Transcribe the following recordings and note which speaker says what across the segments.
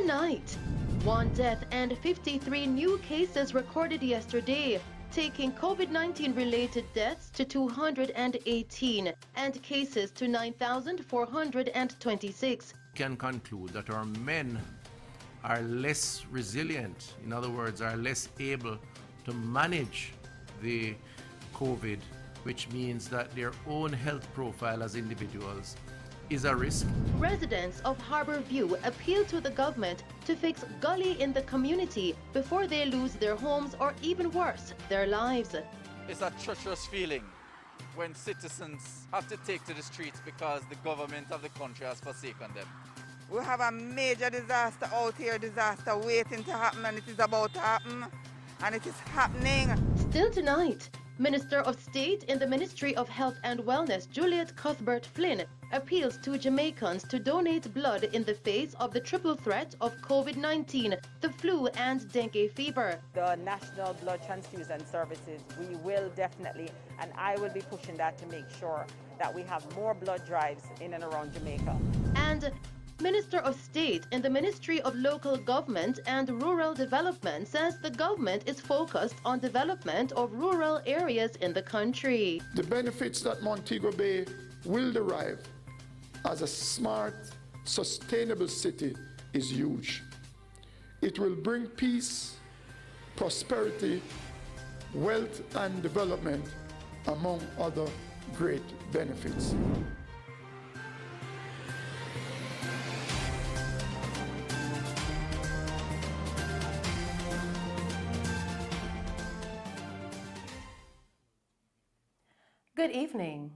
Speaker 1: tonight. One death and 53 new cases recorded yesterday, taking COVID-19 related deaths to 218 and cases to 9,426.
Speaker 2: Can conclude that our men are less resilient, in other words, are less able to manage the COVID, which means that their own health profile as individuals is a risk.
Speaker 1: Residents of Harbour View appeal to the government to fix gully in the community before they lose their homes or even worse, their lives.
Speaker 3: It's a treacherous feeling when citizens have to take to the streets because the government of the country has forsaken them.
Speaker 4: We have a major disaster out here, disaster waiting to happen, and it is about to happen, and it is happening.
Speaker 1: Still tonight, Minister of State in the Ministry of Health and Wellness, Juliet Cuthbert-Flynn, appeals to Jamaicans to donate blood in the face of the triple threat of COVID-19, the flu and dengue fever.
Speaker 5: The National Blood Transfusion Services, we will definitely, and I will be pushing that to make sure that we have more blood drives in and around Jamaica.
Speaker 1: And Minister of State in the Ministry of Local Government and Rural Development says the government is focused on development of rural areas in the country.
Speaker 6: The benefits that Montego Bay will derive as a smart, sustainable city is huge. It will bring peace, prosperity, wealth and development, among other great benefits.
Speaker 1: Good evening.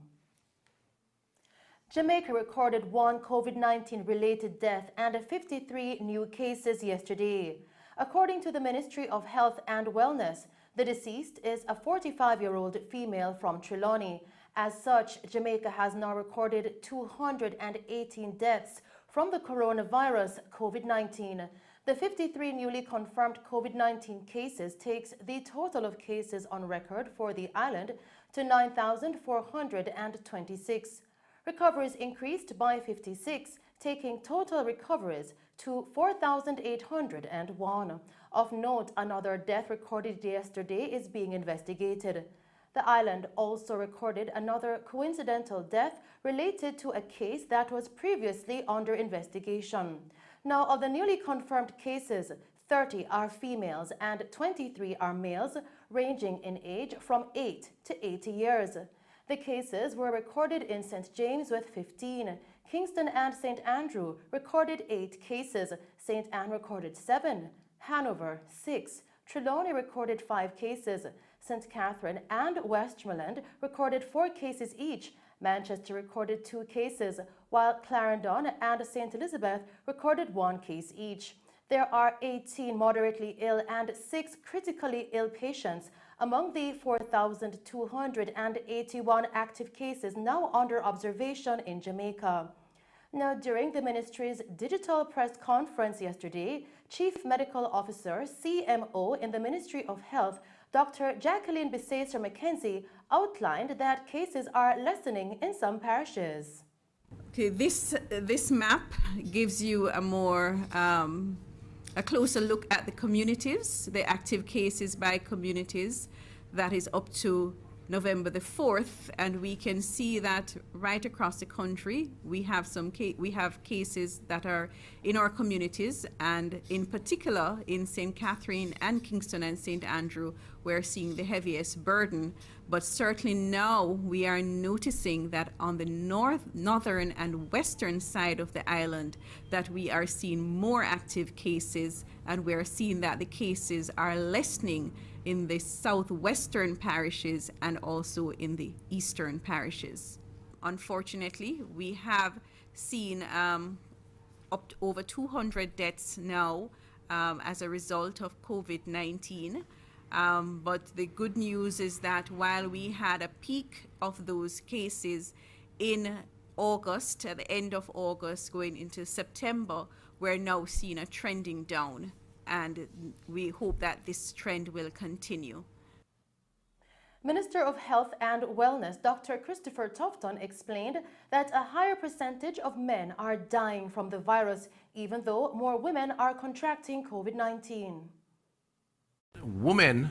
Speaker 1: Jamaica recorded one COVID-19 related death and 53 new cases yesterday. According to the Ministry of Health and Wellness, the deceased is a 45-year-old female from Trelawney. As such, Jamaica has now recorded 218 deaths from the coronavirus COVID-19. The 53 newly confirmed COVID-19 cases takes the total of cases on record for the island to 9,426. Recoveries increased by 56, taking total recoveries to 4,801. Of note, another death recorded yesterday is being investigated. The island also recorded another coincidental death related to a case that was previously under investigation. Now, of the newly confirmed cases, 30 are females and 23 are males, ranging in age from 8 to 80 years. The cases were recorded in St. James with 15. Kingston and St. Andrew recorded 8 cases. St. Anne recorded 7. Hanover, 6. Trelawney recorded 5 cases. St. Catherine and Westmoreland recorded 4 cases each. Manchester recorded 2 cases, while Clarendon and St. Elizabeth recorded 1 case each. There are 18 moderately ill and 6 critically ill patients among the 4,281 active cases now under observation in Jamaica. Now, during the ministry's digital press conference yesterday, Chief Medical Officer, CMO in the Ministry of Health, Dr. Jacqueline Bisaser McKenzie, outlined that cases are lessening in some parishes.
Speaker 7: Okay, this map gives you a closer look at the communities, the active cases by communities. That is up to November the 4th, and we can see that right across the country we have cases that are in our communities, and in particular in St. Catherine and Kingston and St. Andrew we're seeing the heaviest burden. But certainly now we are noticing that on the northern and western side of the island that we are seeing more active cases, and we're seeing that the cases are lessening in the southwestern parishes and also in the eastern parishes. Unfortunately, we have seen up to over 200 deaths now as a result of COVID-19. But the good news is that while we had a peak of those cases in August, at the end of August going into September, we're now seeing a trending down, and we hope that this trend will continue.
Speaker 1: Minister of Health and Wellness, Dr. Christopher Tofton, explained that a higher percentage of men are dying from the virus, even though more women are contracting COVID-19.
Speaker 2: Women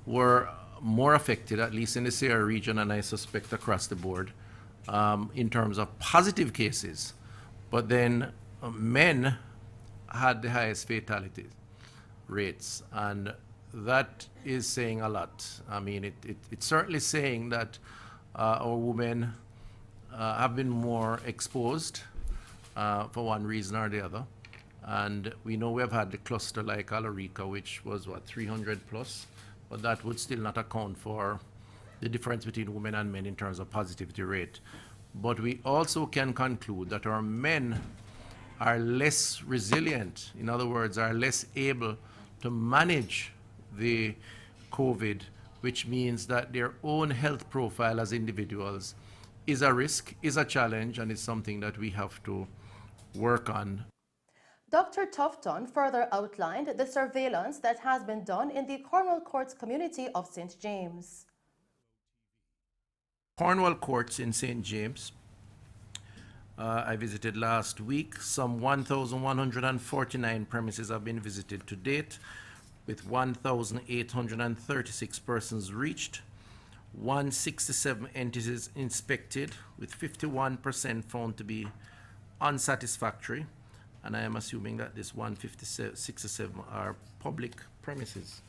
Speaker 2: were more affected, at least in the Sierra region, and I suspect across the board, in terms of positive cases. But then men had the highest fatality rates, and that is saying a lot. I mean, it's certainly saying that our women have been more exposed for one reason or the other. And we know we have had the cluster like Alarica, which was, 300 plus, but that would still not account for the difference between women and men in terms of positivity rate. But we also can conclude that our men are less resilient, in other words, are less able to manage the COVID, which means that their own health profile as individuals is a risk, is a challenge, and is something that we have to work on.
Speaker 1: Dr. Tofton further outlined the surveillance that has been done in the Cornwall Courts community of St. James.
Speaker 2: Cornwall Courts in St. James, I visited last week. Some 1,149 premises have been visited to date, with 1,836 persons reached, 167 entities inspected, with 51% found to be unsatisfactory, and I am assuming that this 167 are public premises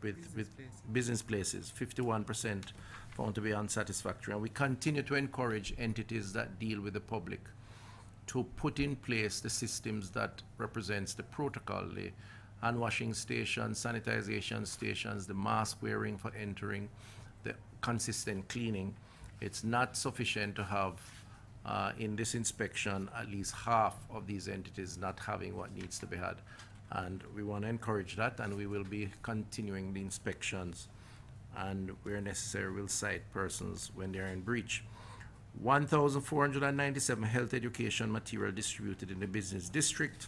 Speaker 2: with business places, 51% found to be unsatisfactory. And we continue to encourage entities that deal with the public to put in place the systems that represents the protocol, the hand washing stations, sanitization stations, the mask wearing for entering, the consistent cleaning. It's not sufficient to have in this inspection at least half of these entities not having what needs to be had. And we want to encourage that, and we will be continuing the inspections, and where necessary we'll cite persons when they're in breach. 1,497 health education material distributed in the business district,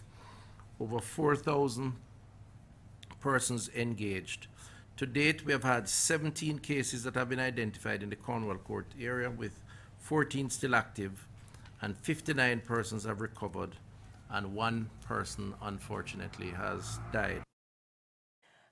Speaker 2: over 4,000 persons engaged. To date, we have had 17 cases that have been identified in the Cornwall Court area, with 14 still active, and 59 persons have recovered, and one person unfortunately has died.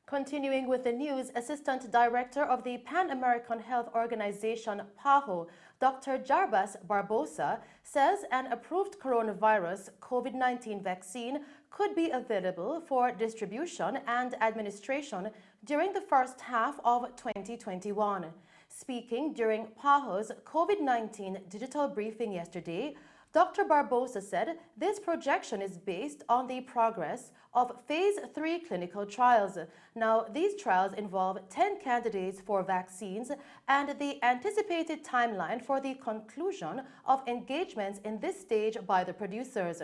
Speaker 1: Continuing with the news, Assistant Director of the Pan American Health Organization, PAHO, Dr. Jarbas Barbosa, says an approved coronavirus COVID-19 vaccine could be available for distribution and administration during the first half of 2021. Speaking during PAHO's COVID-19 digital briefing yesterday, Dr. Barbosa said this projection is based on the progress of Phase 3 clinical trials. Now, these trials involve 10 candidates for vaccines, and the anticipated timeline for the conclusion of engagements in this stage by the producers.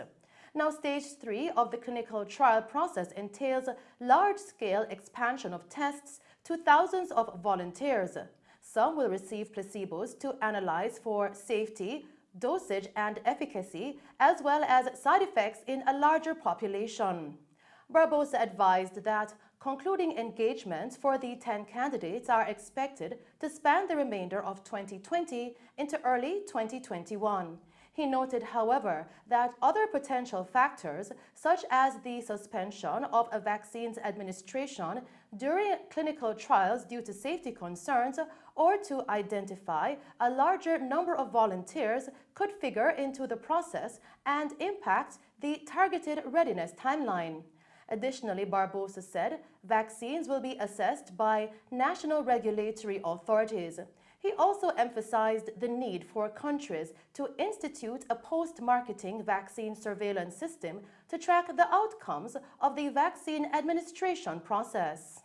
Speaker 1: Now, Stage 3 of the clinical trial process entails large-scale expansion of tests to thousands of volunteers. Some will receive placebos to analyze for safety, dosage and efficacy, as well as side effects in a larger population. Barbosa advised that concluding engagements for the 10 candidates are expected to span the remainder of 2020 into early 2021. He noted, however, that other potential factors, such as the suspension of a vaccine's administration during clinical trials due to safety concerns, or to identify a larger number of volunteers, could figure into the process and impact the targeted readiness timeline. Additionally, Barbosa said vaccines will be assessed by national regulatory authorities. He also emphasized the need for countries to institute a post-marketing vaccine surveillance system to track the outcomes of the vaccine administration process.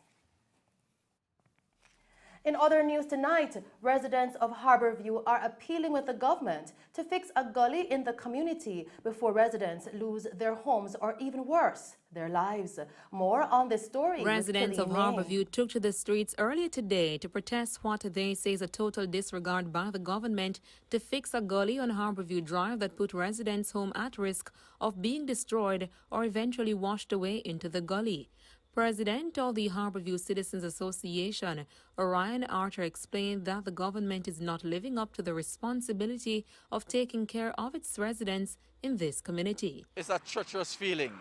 Speaker 1: In other news tonight, residents of Harborview are appealing with the government to fix a gully in the community before residents lose their homes or, even worse, their lives. More on this story.
Speaker 8: Residents of Harborview took to the streets earlier today to protest what they say is a total disregard by the government to fix a gully on Harborview Drive that put residents' home at risk of being destroyed or eventually washed away into the gully. President of the Harborview Citizens Association, Orion Archer, explained that the government is not living up to the responsibility of taking care of its residents in this community.
Speaker 3: It's a treacherous feeling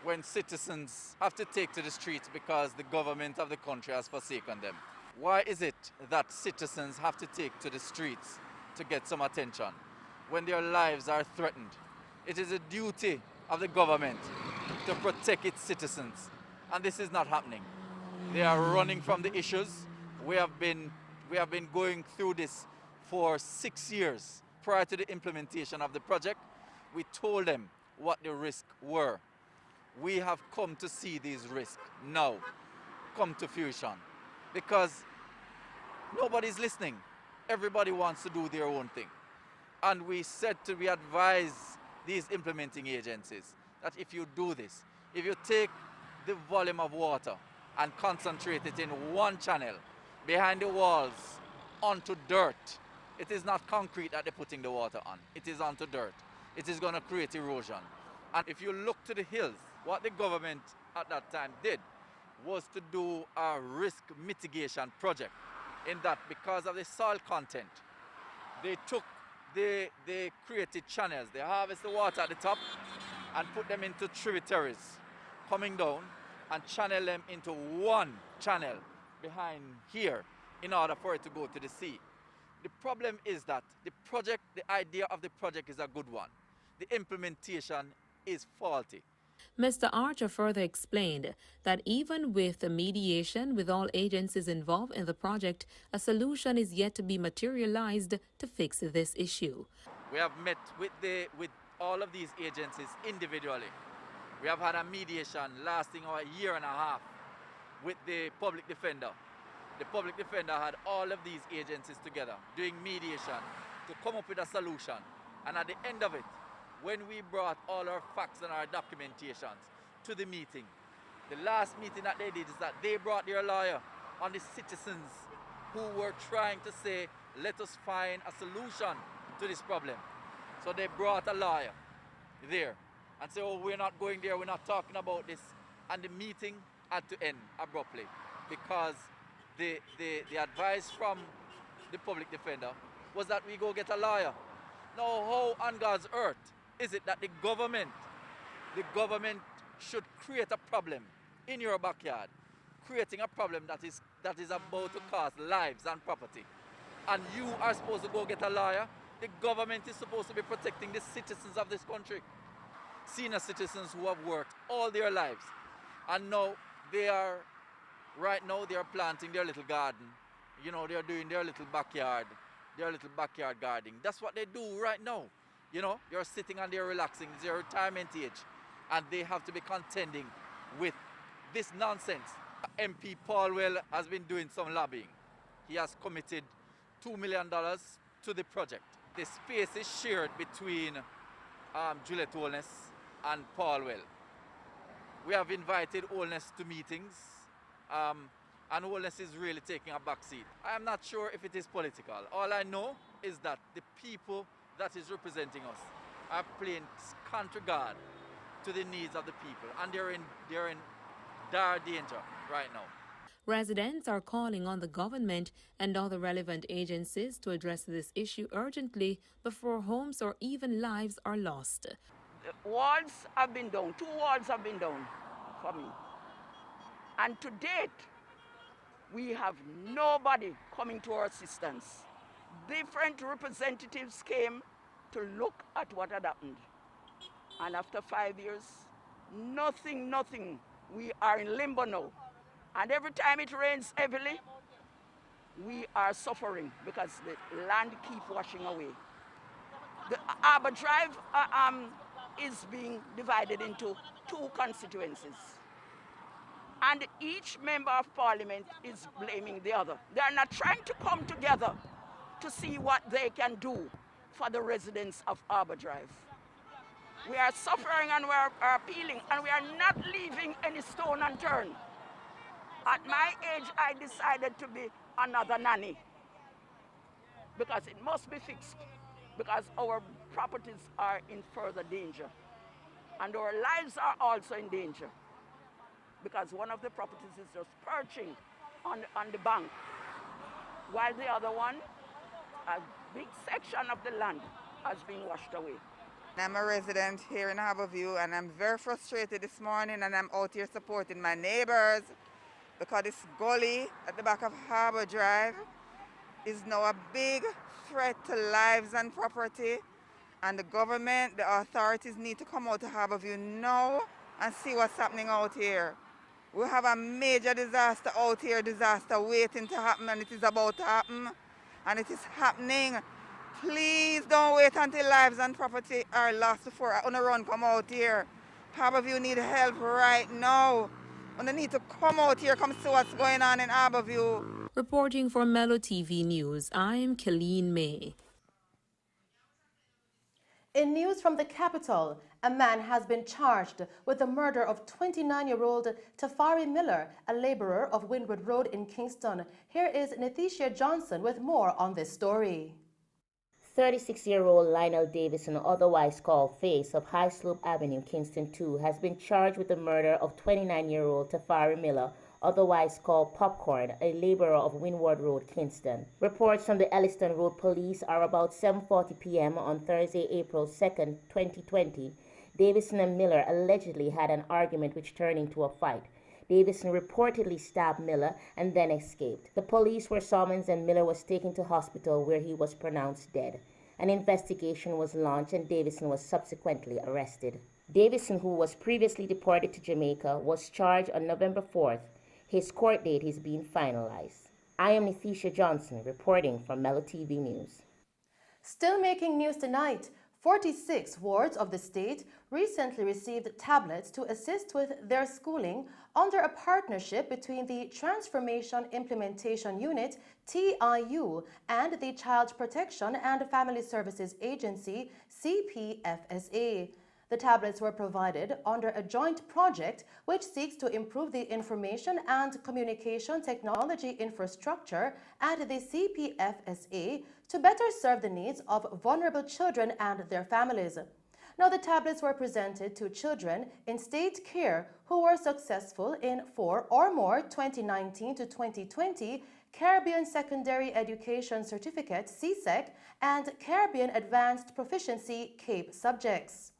Speaker 3: when citizens have to take to the streets because the government of the country has forsaken them. Why is it that citizens have to take to the streets to get some attention when their lives are threatened? It is a duty of the government to protect its citizens, and this is not happening. They are running from the issues. We have been going through this for 6 years. Prior to the implementation of the project, we told them what the risks were. We have come to see these risks now come to fruition because nobody's listening. Everybody wants to do their own thing. And we advise these implementing agencies that if you do this, if you take the volume of water and concentrate it in one channel behind the walls onto dirt, it is not concrete that they're putting the water on. It is onto dirt. It is going to create erosion. And if you look to the hills, what the government at that time did was to do a risk mitigation project in that because of the soil content, they created channels. They harvest the water at the top and put them into tributaries coming down and channel them into one channel behind here in order for it to go to the sea. The problem is that the idea of the project is a good one. The implementation is faulty.
Speaker 8: Mr. Archer further explained that even with the mediation with all agencies involved in the project, a solution is yet to be materialized to fix this issue.
Speaker 3: We have met with all of these agencies individually. We have had a mediation lasting a year and a half with the public defender. The public defender had all of these agencies together doing mediation to come up with a solution. And at the end of it, when we brought all our facts and our documentations to the meeting, the last meeting that they did is that they brought their lawyer on the citizens who were trying to say, let us find a solution to this problem. So they brought a lawyer there and said, oh, we're not going there, we're not talking about this. And the meeting had to end abruptly because the advice from the public defender was that we go get a lawyer. Now, how on God's earth is it that the government should create a problem in your backyard, creating a problem that is about to cost lives and property, and you are supposed to go get a lawyer? The government is supposed to be protecting the citizens of this country, senior citizens who have worked all their lives, and now they are planting their little garden. You know, they're doing their little backyard gardening. That's what they do right now. You know, they're sitting and they're relaxing. It's their retirement age. And they have to be contending with this nonsense. MP Paulwell has been doing some lobbying. He has committed $2 million to the project. The space is shared between Juliet Holness and Paulwell. We have invited Holness to meetings, and Holness is really taking a back seat. I am not sure if it is political. All I know is that the people that is representing us are playing scant regard to the needs of the people, and they're in dire danger right now.
Speaker 8: Residents are calling on the government and other relevant agencies to address this issue urgently before homes or even lives are lost.
Speaker 9: Walls have been down. 2 walls have been down for me. And to date, we have nobody coming to our assistance. Different representatives came to look at what had happened. And after 5 years, nothing. We are in limbo now. And every time it rains heavily, we are suffering because the land keeps washing away. The Harbour Drive is being divided into 2 constituencies. And each member of parliament is blaming the other. They are not trying to come together to see what they can do for the residents of Harbour Drive. We are suffering and we are appealing, and we are not leaving any stone unturned. At my age, I decided to be another nanny because it must be fixed, because our properties are in further danger and our lives are also in danger because one of the properties is just perching on the bank, while the other one, a big section of the land has been washed away.
Speaker 4: I'm a resident here in Harborview, and I'm very frustrated this morning, and I'm out here supporting my neighbors because this gully at the back of Harbor Drive is now a big threat to lives and property, and the government, the authorities need to come out to Harborview now and see what's happening out here. We have a major disaster out here, disaster waiting to happen, and it is about to happen, and it is happening. Please don't wait until lives and property are lost before I run come out here. Harborview need help right now. And they need to come out here, come see what's going on in Harborview.
Speaker 8: Reporting for Mello TV News, I'm Colleen May.
Speaker 1: In news from the capital, a man has been charged with the murder of 29-year-old Tafari Miller, a laborer of Windward Road in Kingston. Here is Nathesha Johnson with more on this story.
Speaker 10: 36-year-old Lionel Davison, otherwise called Face, of High Slope Avenue, Kingston 2, has been charged with the murder of 29-year-old Tafari Miller, otherwise called Popcorn, a laborer of Windward Road, Kingston. Reports from the Elliston Road Police are about 7:40 p.m. on Thursday, April 2nd, 2020. Davison and Miller allegedly had an argument which turned into a fight. Davison reportedly stabbed Miller and then escaped. The police were summoned and Miller was taken to hospital where he was pronounced dead. An investigation was launched and Davison was subsequently arrested. Davison, who was previously deported to Jamaica, was charged on November 4th. His court date is being finalized. I am Nathesha Johnson, reporting for Mello TV News.
Speaker 1: Still making news tonight, 46 wards of the state recently received tablets to assist with their schooling under a partnership between the Transformation Implementation Unit, TIU, and the Child Protection and Family Services Agency, CPFSA. The tablets were provided under a joint project which seeks to improve the information and communication technology infrastructure at the CPFSA to better serve the needs of vulnerable children and their families. Now, the tablets were presented to children in state care who were successful in 4 or more 2019 to 2020 Caribbean Secondary Education Certificate (CSEC) and Caribbean Advanced Proficiency (CAPE) subjects.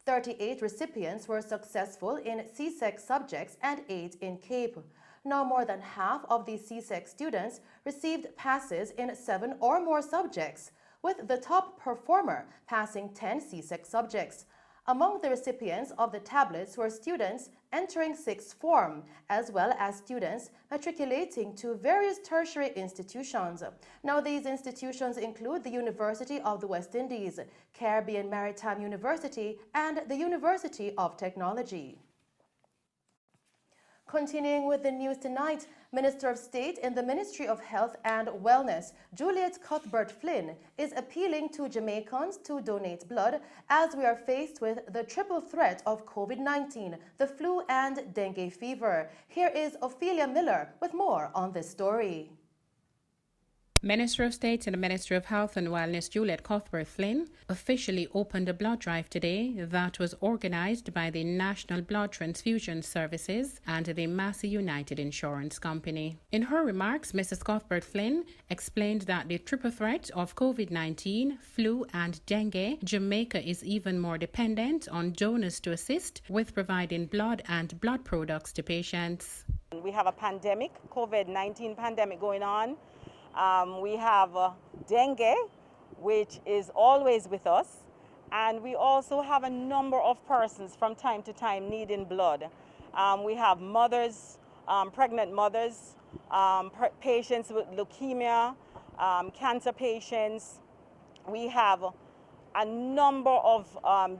Speaker 1: 38 recipients were successful in CSEC subjects and 8 in CAPE. Now more than half of the CSEC students received passes in 7 or more subjects, with the top performer passing 10 CSEC subjects. Among the recipients of the tablets were students entering 6th form, as well as students matriculating to various tertiary institutions. Now, these institutions include the University of the West Indies, Caribbean Maritime University, and the University of Technology. Continuing with the news tonight, Minister of State in the Ministry of Health and Wellness, Juliet Cuthbert-Flynn, is appealing to Jamaicans to donate blood as we are faced with the triple threat of COVID-19, the flu and dengue fever. Here is Ophelia Miller with more on this story.
Speaker 11: Minister of State in the Ministry of Health and Wellness Juliet Cuthbert-Flynn officially opened a blood drive today that was organised by the National Blood Transfusion Services and the Massey United Insurance Company. In her remarks, Mrs. Cuthbert-Flynn explained that the triple threat of COVID-19, flu and dengue, Jamaica is even more dependent on donors to assist with providing blood and blood products to patients.
Speaker 5: We have a pandemic, COVID-19 pandemic going on. We have dengue, which is always with us, and we also have a number of persons from time to time needing blood. We have mothers, pregnant mothers, patients with leukemia, cancer patients. We have a number of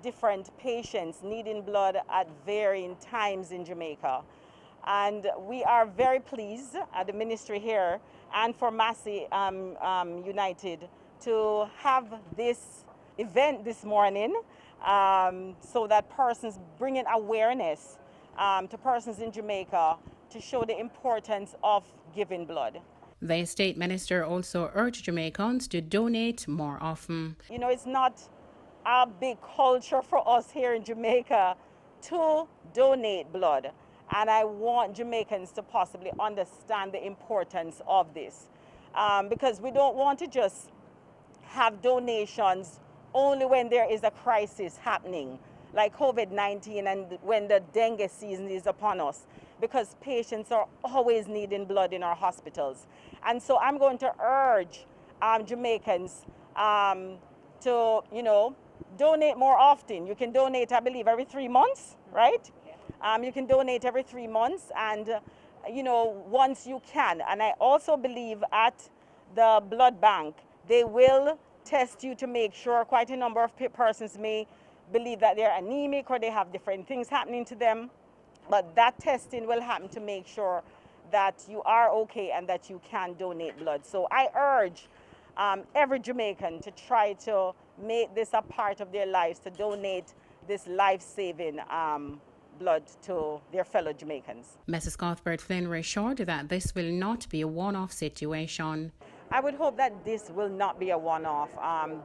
Speaker 5: different patients needing blood at varying times in Jamaica. And we are very pleased at the ministry here and for Massey United to have this event this morning so that persons bringing awareness to persons in Jamaica to show the importance of giving blood.
Speaker 11: The state minister also urged Jamaicans to donate more often.
Speaker 5: You know, it's not a big culture for us here in Jamaica to donate blood. And I want Jamaicans to possibly understand the importance of this, because we don't want to just have donations only when there is a crisis happening, like COVID-19 and when the dengue season is upon us, because patients are always needing blood in our hospitals. And so I'm going to urge Jamaicans to, donate more often. You can donate, I believe, every 3 months, right? You can donate every 3 months and, once you can. And I also believe at the blood bank, they will test you to make sure. Quite a number of persons may believe that they're anemic or they have different things happening to them. But that testing will happen to make sure that you are okay and that you can donate blood. So I urge every Jamaican to try to make this a part of their lives, to donate this life-saving blood to their fellow Jamaicans.
Speaker 11: Mrs. Cuthbert Flynn assured that this will not be a one-off situation.
Speaker 5: I would hope that this will not be a one-off.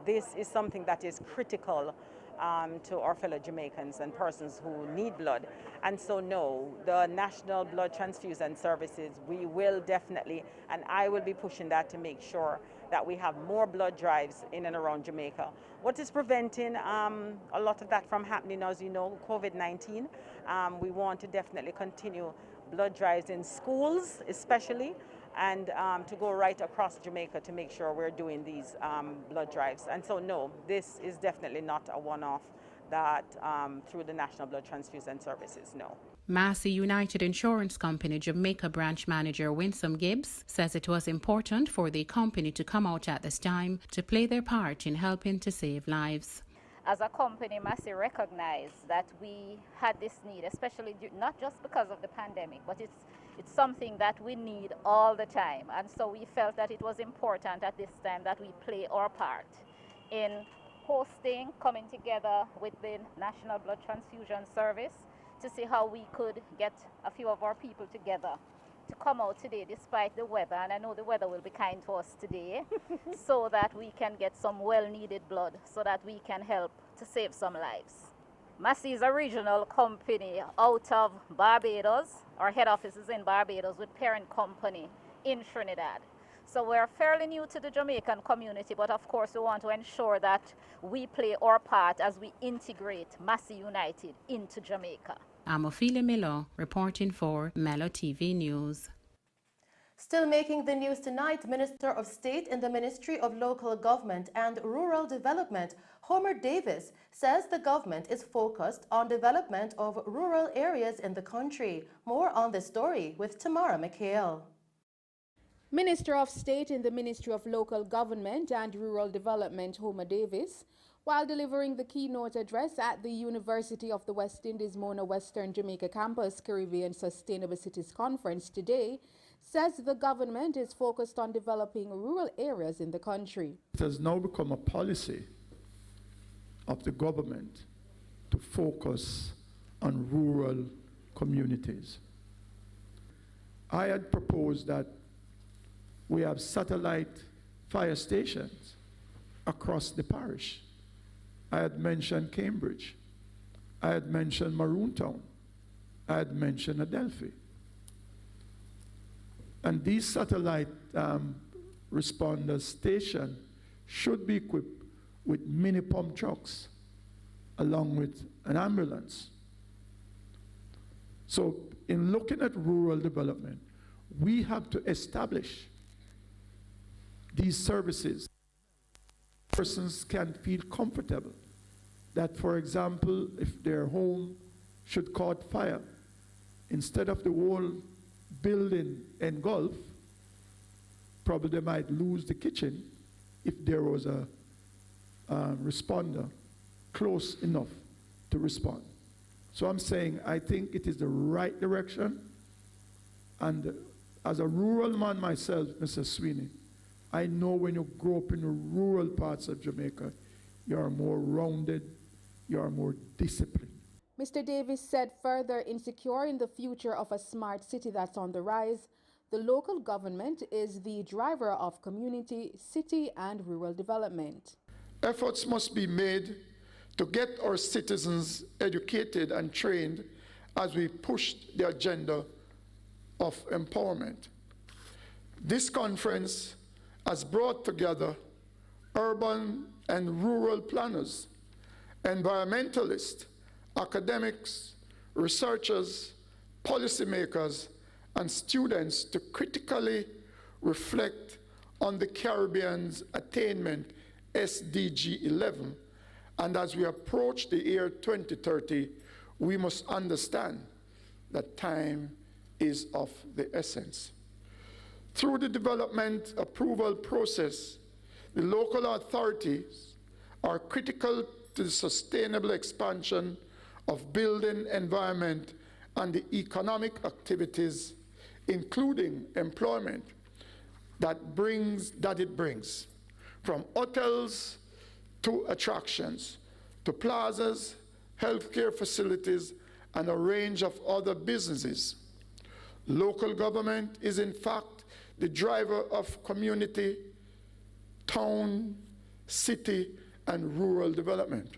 Speaker 5: This is something that is critical to our fellow Jamaicans and persons who need blood. And so no, the National Blood Transfusion Services, we will definitely, and I will be pushing that to make sure that we have more blood drives in and around Jamaica. What is preventing a lot of that from happening, as you know, COVID-19, we want to definitely continue blood drives in schools especially, and to go right across Jamaica to make sure we're doing these blood drives. And so no, this is definitely not a one-off that through the National Blood Transfusion Services, no.
Speaker 11: Massey United Insurance Company Jamaica branch manager Winsome Gibbs says it was important for the company to come out at this time to play their part in helping to save lives.
Speaker 12: As a company, Massey recognized that we had this need, especially not just because of the pandemic, but it's something that we need all the time. And so we felt that it was important at this time that we play our part in hosting, coming together with the National Blood Transfusion Service to see how we could get a few of our people together to come out today despite the weather, and I know the weather will be kind to us today, so that we can get some well-needed blood so that we can help to save some lives. Massey is a regional company out of Barbados. Our head office is in Barbados with parent company in Trinidad. So we're fairly new to the Jamaican community, but of course we want to ensure that we play our part as we integrate Massey United into Jamaica.
Speaker 11: I'm Ophelia Mello, reporting for Mello TV News.
Speaker 1: Still making the news tonight, Minister of State in the Ministry of Local Government and Rural Development, Homer Davis, says the government is focused on development of rural areas in the country. More on this story with Tamara McHale.
Speaker 13: Minister of State in the Ministry of Local Government and Rural Development, Homer Davis, while delivering the keynote address at the University of the West Indies Mona Western Jamaica Campus Caribbean Sustainable Cities Conference today, says the government is focused on developing rural areas in the country.
Speaker 6: It has now become a policy of the government to focus on rural communities. I had proposed that we have satellite fire stations across the parish. I had mentioned Cambridge. I had mentioned Maroontown. I had mentioned Adelphi. And these satellite responder stations should be equipped with mini pump trucks along with an ambulance. So in looking at rural development, we have to establish these services. Persons can feel comfortable that, for example, if their home should caught fire, instead of the whole building engulfed, probably they might lose the kitchen if there was a responder close enough to respond. So I'm saying I think it is the right direction, and as a rural man myself, Mr. Sweeney, I know when you grow up in the rural parts of Jamaica, you are more rounded, you are more disciplined.
Speaker 13: Mr. Davis said further, in securing the future of a smart city that's on the rise, the local government is the driver of community, city, and rural development.
Speaker 6: Efforts must be made to get our citizens educated and trained as we push the agenda of empowerment. This conference has brought together urban and rural planners, environmentalists, academics, researchers, policymakers, and students to critically reflect on the Caribbean's attainment SDG 11. And as we approach the year 2030, we must understand that time is of the essence. Through the development approval process, the local authorities are critical to the sustainable expansion of building environment and the economic activities, including employment, that it brings, from hotels to attractions, to plazas, healthcare facilities, and a range of other businesses. Local government is in fact the driver of community, town, city, and rural development.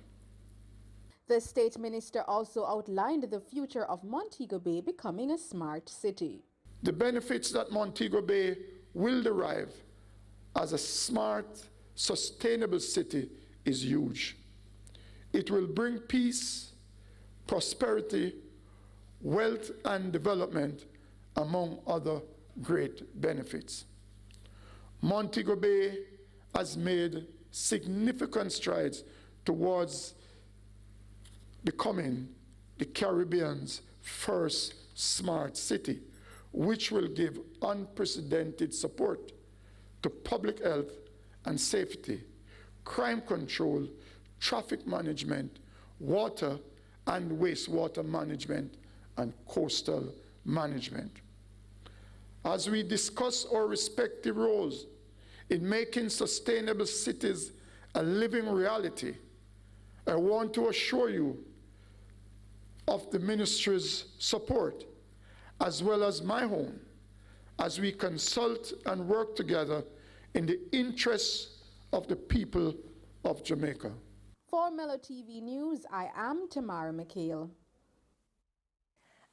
Speaker 13: The state minister also outlined the future of Montego Bay becoming a smart city.
Speaker 6: The benefits that Montego Bay will derive as a smart, sustainable city is huge. It will bring peace, prosperity, wealth, and development, among other great benefits. Montego Bay has made significant strides towards becoming the Caribbean's first smart city, which will give unprecedented support to public health and safety, crime control, traffic management, water and wastewater management, and coastal management. As we discuss our respective roles in making sustainable cities a living reality, I want to assure you of the ministry's support, as well as my own, as we consult and work together in the interests of the people of Jamaica.
Speaker 13: For Mello TV News, I am Tamara McHale.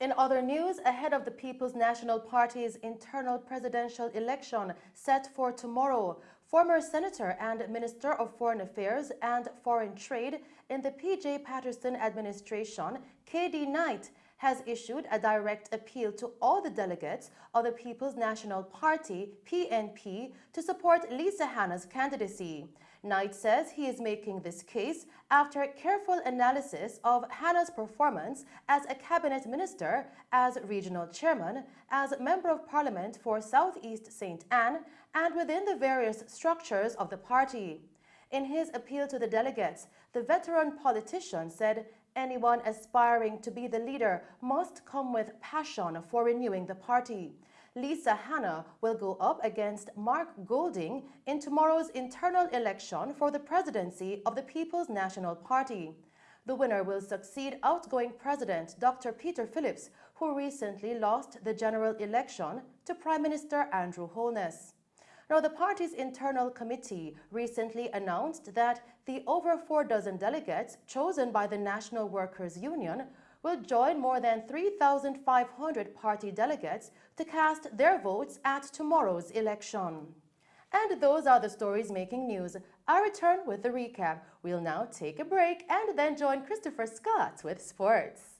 Speaker 1: In other news, ahead of the People's National Party's internal presidential election set for tomorrow, former Senator and Minister of Foreign Affairs and Foreign Trade in the P.J. Patterson administration, K.D. Knight, has issued a direct appeal to all the delegates of the People's National Party, PNP, to support Lisa Hanna's candidacy. Knight says he is making this case after careful analysis of Hanna's performance as a cabinet minister, as regional chairman, as member of parliament for Southeast St. Anne, and within the various structures of the party. In his appeal to the delegates, the veteran politician said anyone aspiring to be the leader must come with passion for renewing the party. Lisa Hanna will go up against Mark Golding in tomorrow's internal election for the presidency of the People's National Party. The winner will succeed outgoing President Dr. Peter Phillips, who recently lost the general election to Prime Minister Andrew Holness. Now, the party's internal committee recently announced that the over 4 dozen delegates chosen by the National Workers' Union will join more than 3,500 party delegates to cast their votes at tomorrow's election. And those are the stories making news. I return with the recap. We'll now take a break and then join Christopher Scott with sports.